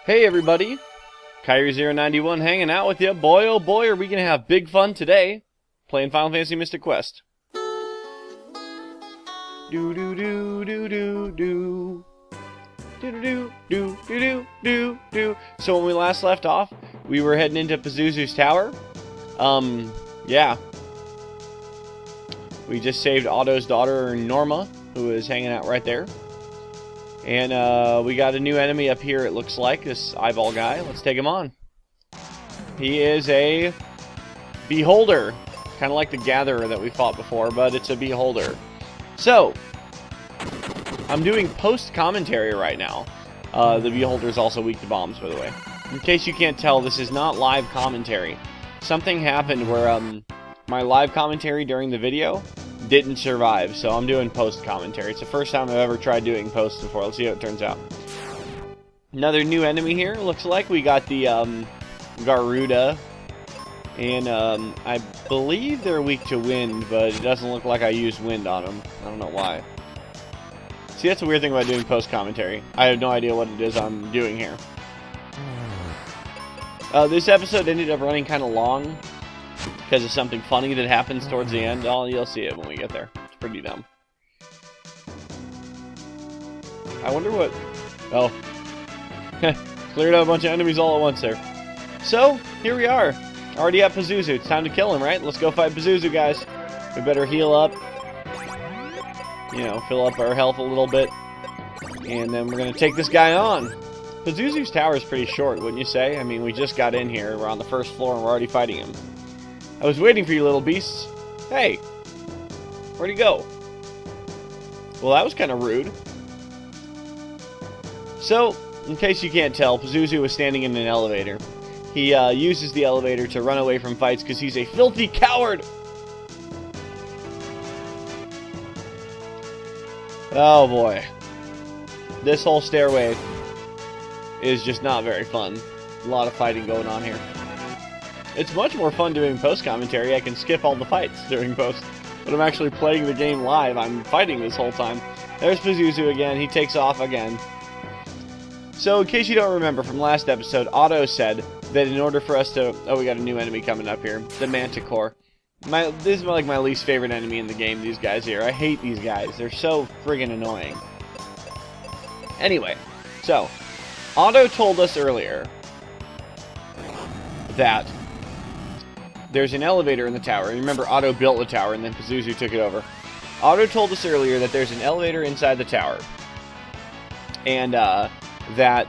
Hey everybody, Kyrie091 hanging out with you. Boy oh boy are we gonna have big fun today playing Final Fantasy Mystic Quest. Do do do do do do. Do do do do do do do. So when we last left off, we were heading into Pazuzu's tower. Yeah. We just saved Otto's daughter Norma, who is hanging out right there. And we got a new enemy up here, it looks like, this eyeball guy. Let's take him on. He is a beholder. Kind of like the gatherer that we fought before, but it's a beholder. So, I'm doing post-commentary right now. The beholder is also weak to bombs, by the way. In case you can't tell, this is not live commentary. Something happened where my live commentary during the video didn't survive, so I'm doing post-commentary. It's the first time I've ever tried doing post before. Let's see how it turns out. Another new enemy here, looks like. We got the Garuda, and I believe they're weak to wind, but it doesn't look like I used wind on them. I don't know why. See, that's the weird thing about doing post-commentary. I have no idea what it is I'm doing here. This episode ended up running kind of long because of something funny that happens towards the end. Oh, you'll see it when we get there. It's pretty dumb. I wonder what... Oh. Cleared out a bunch of enemies all at once there. So, here we are. Already at Pazuzu. It's time to kill him, right? Let's go fight Pazuzu, guys. We better heal up. You know, fill up our health a little bit. And then we're going to take this guy on. Pazuzu's tower is pretty short, wouldn't you say? I mean, we just got in here. We're on the first floor and we're already fighting him. I was waiting for you, little beasts. Hey. Where'd he go? Well, that was kind of rude. So, in case you can't tell, Pazuzu was standing in an elevator. He uses the elevator to run away from fights because he's a filthy coward! Oh boy. This whole stairway is just not very fun. A lot of fighting going on here. It's much more fun doing post-commentary. I can skip all the fights during post. But I'm actually playing the game live. I'm fighting this whole time. There's Pazuzu again. He takes off again. So, in case you don't remember from last episode, Otto said that in order for us to... Oh, we got a new enemy coming up here. The Manticore. This is like my least favorite enemy in the game, these guys here. I hate these guys. They're so friggin' annoying. Anyway, so... Otto told us earlier that there's an elevator in the tower. And remember, Otto built the tower and then Pazuzu took it over. Otto told us earlier that there's an elevator inside the tower. And that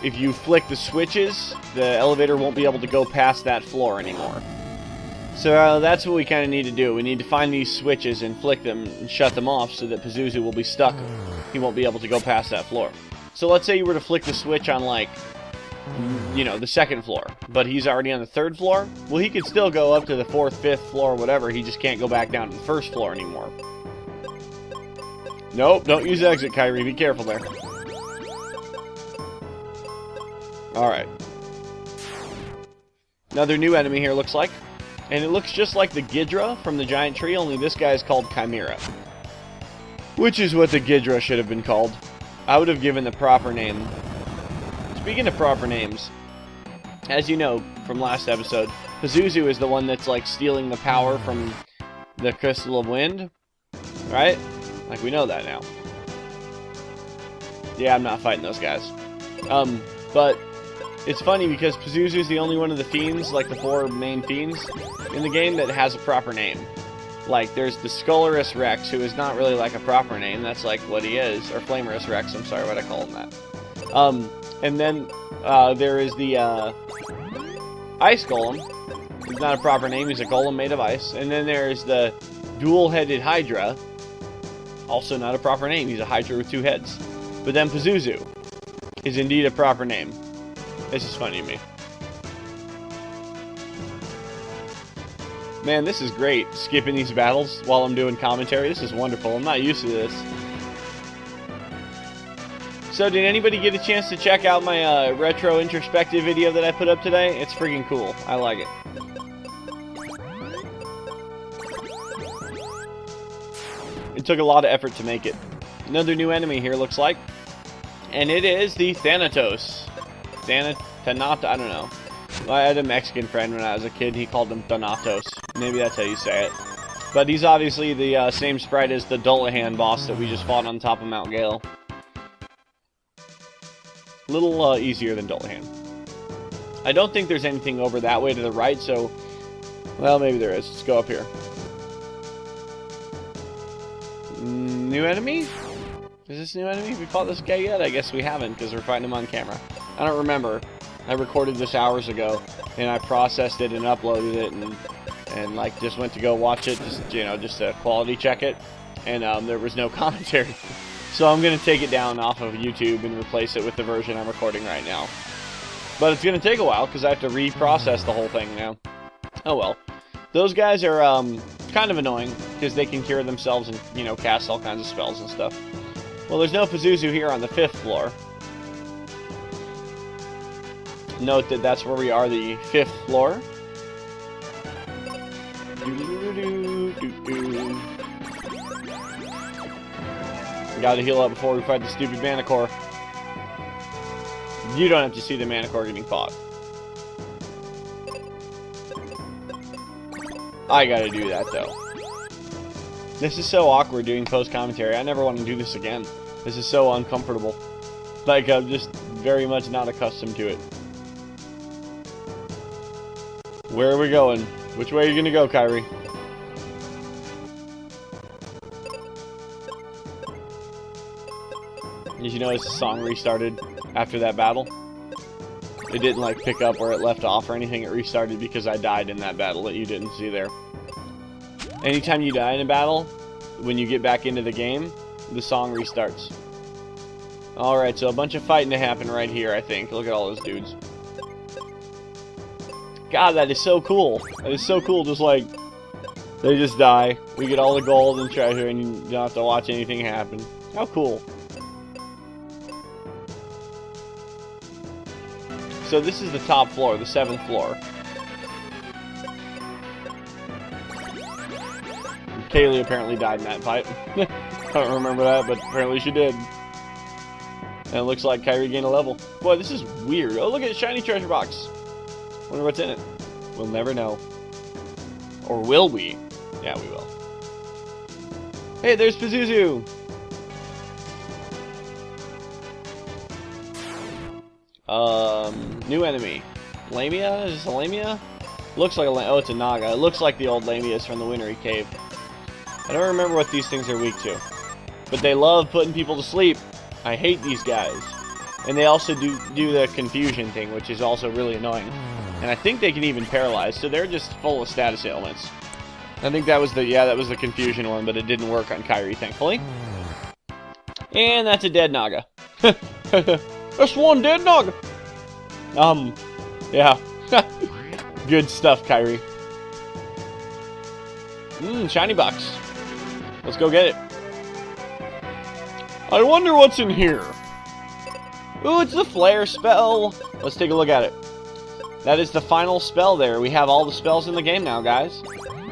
if you flick the switches, the elevator won't be able to go past that floor anymore. So that's what we kind of need to do. We need to find these switches and flick them and shut them off so that Pazuzu will be stuck. He won't be able to go past that floor. So let's say you were to flick the switch on, like, you know, the second floor, but he's already on the third floor. Well, he could still go up to the fourth, fifth floor, whatever. He just can't go back down to the first floor anymore. Nope, don't use exit, Kyrie. Be careful there. Alright. Another new enemy here, looks like. And it looks just like the Ghidra from the giant tree, only this guy is called Chimera. Which is what the Ghidra should have been called. I would have given the proper name. Speaking of proper names, as you know from last episode, Pazuzu is the one that's like stealing the power from the Crystal of Wind, right? Like, we know that now. Yeah, I'm not fighting those guys. But it's funny because Pazuzu is the only one of the fiends, like the four main fiends in the game, that has a proper name. Like, there's the Skullorus Rex, who is not really like a proper name. That's like what he is. Or Flamerus Rex, I'm sorry, what I call him that. And then there is the Ice Golem. He's not a proper name. He's a golem made of ice. And then there's the Dual-Headed Hydra. Also not a proper name. He's a Hydra with two heads. But then Pazuzu is indeed a proper name. This is funny to me. Man, this is great, skipping these battles while I'm doing commentary. This is wonderful. I'm not used to this. So, did anybody get a chance to check out my retro introspective video that I put up today? It's freaking cool. I like it. It took a lot of effort to make it. Another new enemy here, looks like. And it is the Thanatos. Thanatos, I don't know. I had a Mexican friend when I was a kid. He called him Thanatos. Maybe that's how you say it. But he's obviously the same sprite as the Dullahan boss that we just fought on top of Mount Gale. A little easier than Dullahan. I don't think there's anything over that way to the right, so... Well, maybe there is. Let's go up here. New enemy? Is this new enemy? We fought this guy yet? I guess we haven't, because we're fighting him on camera. I don't remember. I recorded this hours ago, and I processed it and uploaded it, and like just went to go watch it, just to quality check it, and there was no commentary. So I'm gonna take it down off of YouTube and replace it with the version I'm recording right now. But it's gonna take a while because I have to reprocess the whole thing now. Oh well. Those guys are kind of annoying because they can cure themselves and cast all kinds of spells and stuff. Well, there's no Pazuzu here on the 5th floor. Note that that's where we are, the 5th floor. Gotta heal up before we fight the stupid Manicore. You don't have to see the Manicore getting fought. I gotta do that, though. This is so awkward doing post-commentary. I never want to do this again. This is so uncomfortable. Like, I'm just very much not accustomed to it. Where are we going? Which way are you gonna go, Kyrie? Did you notice the song restarted after that battle? It didn't like pick up where it left off or anything. It restarted because I died in that battle that you didn't see there. Anytime you die in a battle, when you get back into the game, the song restarts. Alright, so a bunch of fighting to happen right here, I think. Look at all those dudes. God, that is so cool. That is so cool, just like, they just die. We get all the gold and treasure and you don't have to watch anything happen. How cool. So this is the top floor, the 7th floor. Kaylee apparently died in that fight. I don't remember that, but apparently she did. And it looks like Kyrie gained a level. Boy, this is weird. Oh, look at the shiny treasure box. Wonder what's in it. We'll never know. Or will we? Yeah, we will. Hey, there's Pazuzu! New enemy. Lamia? Is this a Lamia? Looks like a oh, it's a Naga. It looks like the old Lamias from the Wintry Cave. I don't remember what these things are weak to. But they love putting people to sleep. I hate these guys. And they also do the confusion thing, which is also really annoying. And I think they can even paralyze, so they're just full of status ailments. I think that was the confusion one, but it didn't work on Kyrie, thankfully. And that's a dead Naga. That's one dead Naga! Yeah. Good stuff, Kyrie. Shiny box. Let's go get it. I wonder what's in here. Ooh, it's the flare spell. Let's take a look at it. That is the final spell there. We have all the spells in the game now, guys.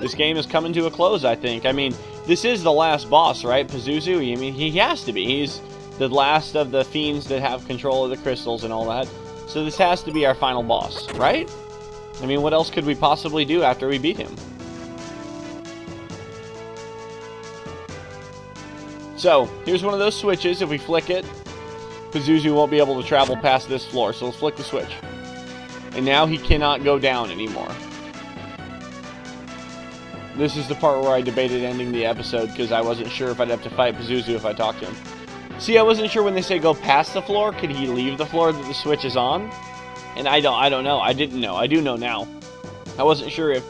This game is coming to a close, I think. I mean, this is the last boss, right? Pazuzu, I mean, he has to be. He's the last of the fiends that have control of the crystals and all that. So this has to be our final boss, right? I mean, what else could we possibly do after we beat him? So, here's one of those switches. If we flick it, Pazuzu won't be able to travel past this floor. So let's flick the switch. And now he cannot go down anymore. This is the part where I debated ending the episode because I wasn't sure if I'd have to fight Pazuzu if I talked to him. See, I wasn't sure when they say go past the floor, could he leave the floor that the switch is on? And I don't know. I didn't know. I do know now. I wasn't sure if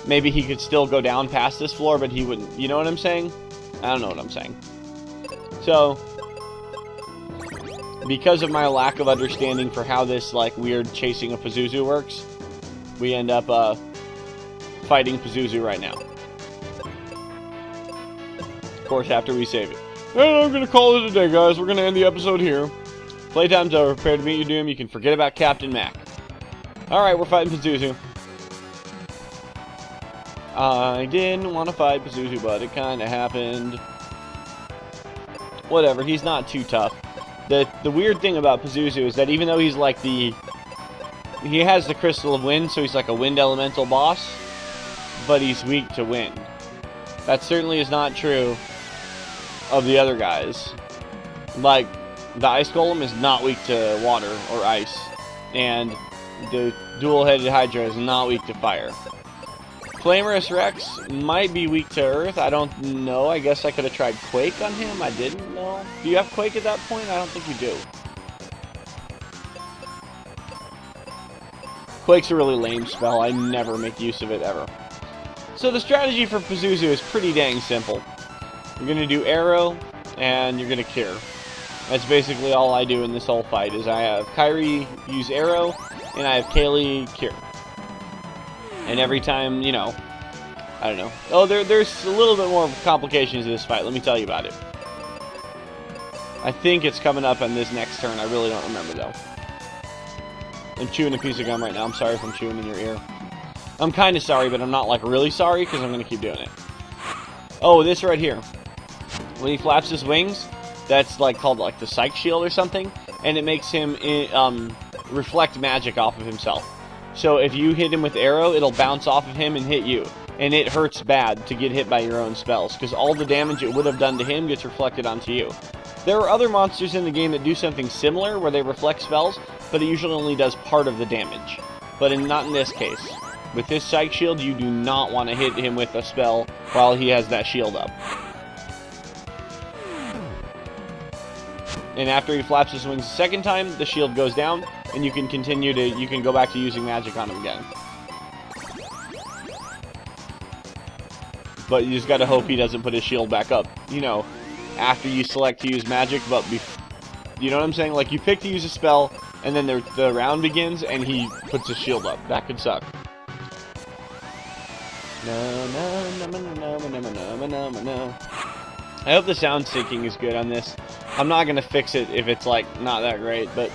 maybe he could still go down past this floor, but he wouldn't. You know what I'm saying? I don't know what I'm saying. So, because of my lack of understanding for how this, like, weird chasing of Pazuzu works, we end up, fighting Pazuzu right now. Of course, after we save it. And I'm gonna call it a day, guys. We're gonna end the episode here. Playtime's over. Prepare to meet your doom. You can forget about Captain Mac. Alright, we're fighting Pazuzu. I didn't want to fight Pazuzu, but it kind of happened. Whatever, he's not too tough. The weird thing about Pazuzu is that even though he's like he has the Crystal of Wind, so he's like a wind elemental boss, but he's weak to wind. That certainly is not true of the other guys. Like, the Ice Golem is not weak to water or ice, and the dual-headed Hydra is not weak to fire. Flamorous Rex might be weak to Earth. I don't know. I guess I could have tried Quake on him. I didn't know. Do you have Quake at that point? I don't think you do. Quake's a really lame spell. I never make use of it ever. So the strategy for Pazuzu is pretty dang simple. You're going to do Arrow, and you're going to Cure. That's basically all I do in this whole fight, is I have Kyrie use Arrow, and I have Kaylee Cure. And every time, you know, I don't know. Oh, there's a little bit more complications to this fight. Let me tell you about it. I think it's coming up on this next turn. I really don't remember, though. I'm chewing a piece of gum right now. I'm sorry if I'm chewing in your ear. I'm kind of sorry, but I'm not, like, really sorry, because I'm going to keep doing it. Oh, this right here. When he flaps his wings, that's, like, called, like, the Psych Shield or something, and it makes him reflect magic off of himself. So if you hit him with Arrow, it'll bounce off of him and hit you. And it hurts bad to get hit by your own spells, because all the damage it would have done to him gets reflected onto you. There are other monsters in the game that do something similar, where they reflect spells, but it usually only does part of the damage. But not in this case. With this Psych Shield, you do not want to hit him with a spell while he has that shield up. And after he flaps his wings a second time, the shield goes down, and you can you can go back to using magic on him again. But you just gotta hope he doesn't put his shield back up, you know, after you select to use magic, but you know what I'm saying? Like, you pick to use a spell, and then the round begins, and he puts his shield up. That could suck. I hope the sound syncing is good on this. I'm not going to fix it if it's, like, not that great, but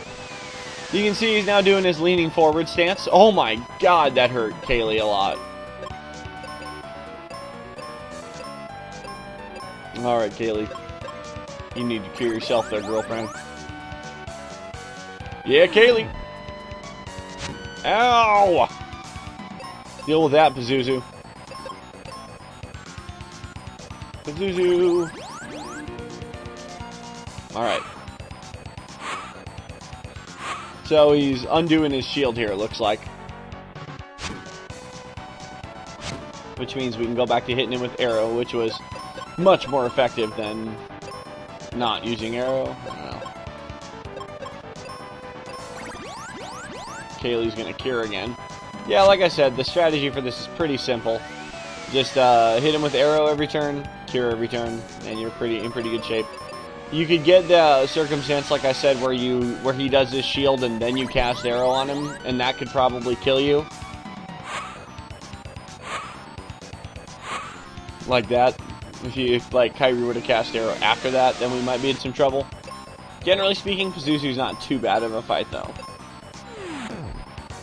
you can see he's now doing his leaning forward stance. Oh my god, that hurt Kaylee a lot. Alright, Kaylee. You need to cure yourself there, girlfriend. Yeah, Kaylee! Ow! Deal with that, Pazuzu. Pazuzu! Alright. So he's undoing his shield here, it looks like. Which means we can go back to hitting him with Arrow, which was much more effective than not using Arrow. I don't know. Kaylee's gonna cure again. Yeah, like I said, the strategy for this is pretty simple. Just hit him with Arrow every turn, cure every turn, and you're in pretty good shape. You could get the circumstance, like I said, where he does his shield and then you cast Arrow on him, and that could probably kill you. Like that. If like Kyrie were to cast Arrow after that, then we might be in some trouble. Generally speaking, Pazuzu's not too bad of a fight, though.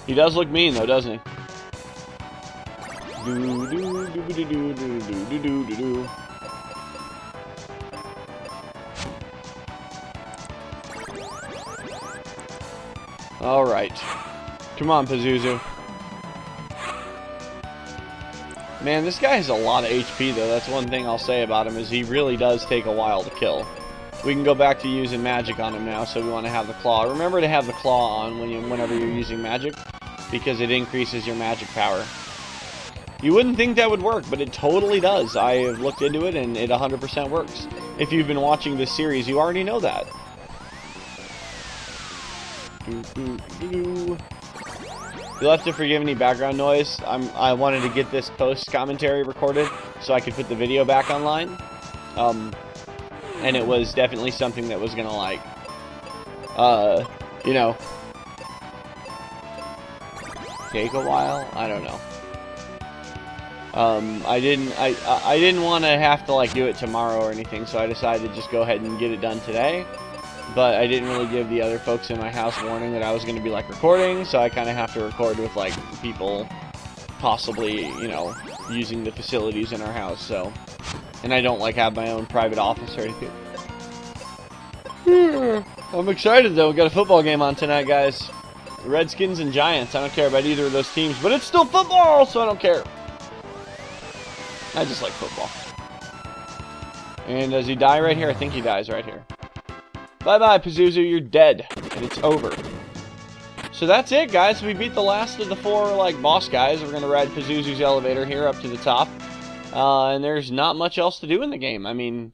He does look mean, though, doesn't he? Alright. Come on, Pazuzu. Man, this guy has a lot of HP, though. That's one thing I'll say about him, is he really does take a while to kill. We can go back to using magic on him now, so we want to have the claw. Remember to have the claw on whenever you're using magic, because it increases your magic power. You wouldn't think that would work, but it totally does. I have looked into it, and it 100% works. If you've been watching this series, you already know that. You'll have to forgive any background noise. I wanted to get this post-commentary recorded so I could put the video back online. And it was definitely something that was gonna, like, you know, take a while? I don't know. I didn't want to have to, like, do it tomorrow or anything, so I decided to just go ahead and get it done today. But I didn't really give the other folks in my house warning that I was going to be, like, recording, so I kind of have to record with, like, people possibly, you know, using the facilities in our house, so. And I don't, like, have my own private office or anything. I'm excited, though. We got a football game on tonight, guys. Redskins and Giants. I don't care about either of those teams, but it's still football, so I don't care. I just like football. And does he die right here? I think he dies right here. Bye-bye, Pazuzu. You're dead. And it's over. So that's it, guys. We beat the last of the 4, like, boss guys. We're going to ride Pazuzu's elevator here up to the top. And there's not much else to do in the game. I mean,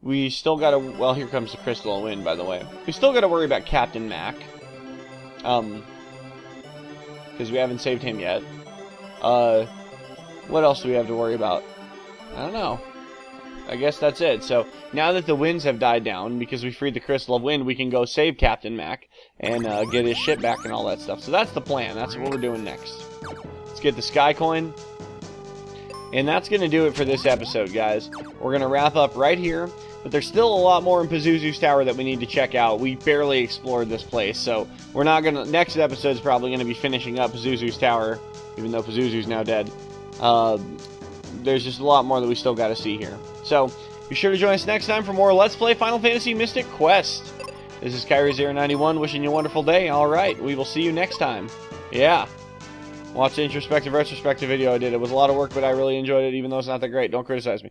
we still got to... Well, here comes the Crystal Wind, by the way. We still got to worry about Captain Mac. Because we haven't saved him yet. What else do we have to worry about? I don't know. I guess that's it. So, now that the winds have died down, because we freed the Crystal of Wind, we can go save Captain Mac and get his ship back and all that stuff. So that's the plan. That's what we're doing next. Let's get the Sky Coin. And that's going to do it for this episode, guys. We're going to wrap up right here. But there's still a lot more in Pazuzu's Tower that we need to check out. We barely explored this place. So, we're not going to... Next episode's probably going to be finishing up Pazuzu's Tower, even though Pazuzu's now dead. There's just a lot more that we still got to see here. So, be sure to join us next time for more Let's Play Final Fantasy Mystic Quest. This is Kyrie091 wishing you a wonderful day. Alright, we will see you next time. Yeah. Watch the introspective retrospective video I did. It was a lot of work, but I really enjoyed it, even though it's not that great. Don't criticize me.